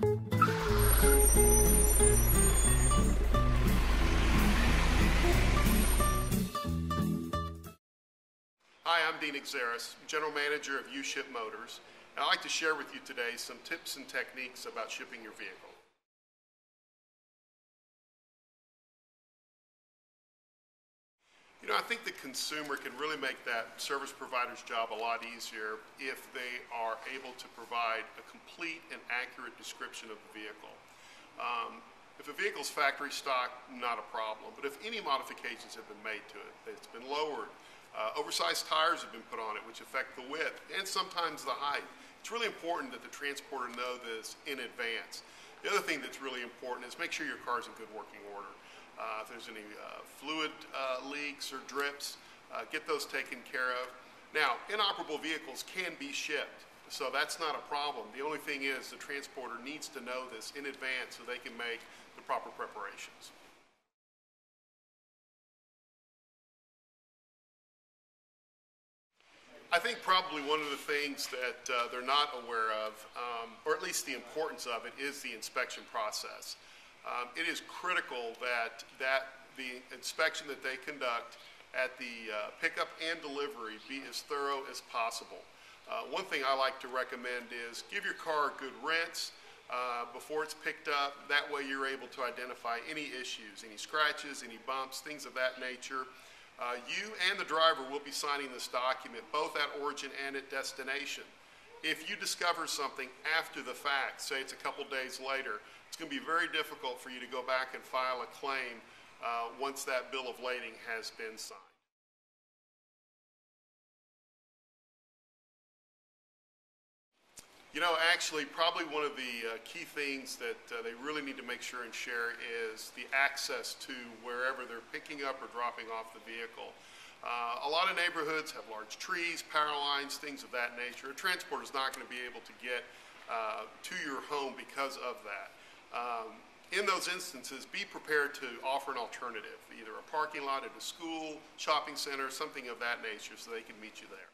Hi, I'm Xeros, General Manager of uShip Motors, and I'd like to share with you today some tips and techniques about shipping your vehicle. I think the consumer can really make that service provider's job a lot easier if they are able to provide a complete and accurate description of the vehicle. If a vehicle's factory stock, not a problem, but if any modifications have been made to it, it's been lowered, oversized tires have been put on it which affect the width and sometimes the height, it's really important that the transporter know this in advance. The other thing that's really important is make sure your car's in good working order. If there's any fluid leaks or drips, get those taken care of. Now, inoperable vehicles can be shipped, so that's not a problem. The only thing is the transporter needs to know this in advance so they can make the proper preparations. I think probably one of the things that they're not aware of, or at least the importance of it, is the inspection process. It is critical that the inspection that they conduct at the pickup and delivery be as thorough as possible. One thing I like to recommend is give your car a good rinse before it's picked up. That way you're able to identify any issues, any scratches, any bumps, things of that nature. You and the driver will be signing this document both at origin and at destination. If you discover something after the fact, say it's a couple days later, it's going to be very difficult for you to go back and file a claim once that bill of lading has been signed. Actually, probably one of the key things that they really need to make sure and share is the access to wherever they're picking up or dropping off the vehicle. A lot of neighborhoods have large trees, power lines, things of that nature. A transporter is not going to be able to get to your home because of that. In those instances, be prepared to offer an alternative, either a parking lot at a school, shopping center, something of that nature, so they can meet you there.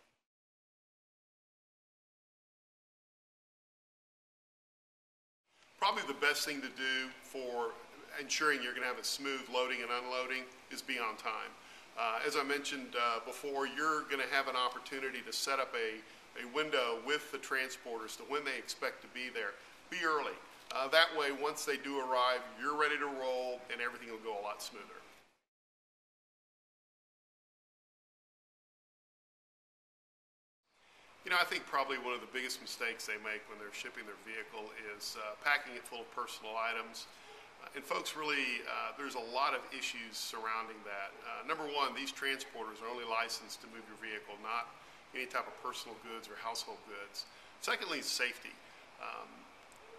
Probably the best thing to do for ensuring you're going to have a smooth loading and unloading is be on time. As I mentioned before, you're going to have an opportunity to set up a window with the transporters to when they expect to be there. Be early. That way, once they do arrive, you're ready to roll and everything will go a lot smoother. I think probably one of the biggest mistakes they make when they're shipping their vehicle is packing it full of personal items. And folks, really, there's a lot of issues surrounding that. Number one, these transporters are only licensed to move your vehicle, not any type of personal goods or household goods. Secondly, safety.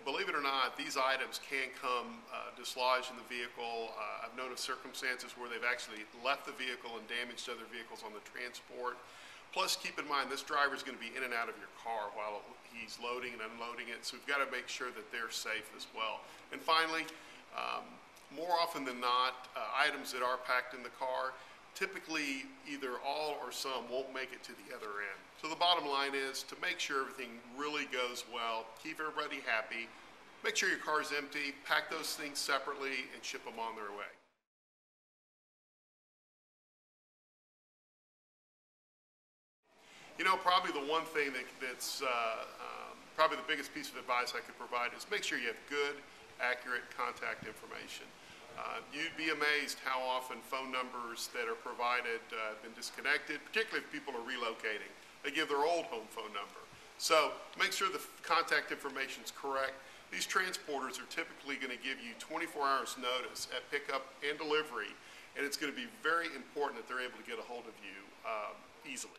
Believe it or not, these items can come dislodged in the vehicle. I've known of circumstances where they've actually left the vehicle and damaged other vehicles on the transport. Plus, keep in mind, this driver is going to be in and out of your car while he's loading and unloading it, so we've got to make sure that they're safe as well. And finally, more often than not, items that are packed in the car, typically either all or some won't make it to the other end. So the bottom line is to make sure everything really goes well, keep everybody happy, make sure your car's empty, pack those things separately, and ship them on their way. Probably the one thing that's probably the biggest piece of advice I could provide is make sure you have good, accurate contact information. You'd be amazed how often phone numbers that are provided have been disconnected, particularly if people are relocating. They give their old home phone number. So make sure the contact information is correct. These transporters are typically going to give you 24 hours notice at pickup and delivery, and it's going to be very important that they're able to get a hold of you easily.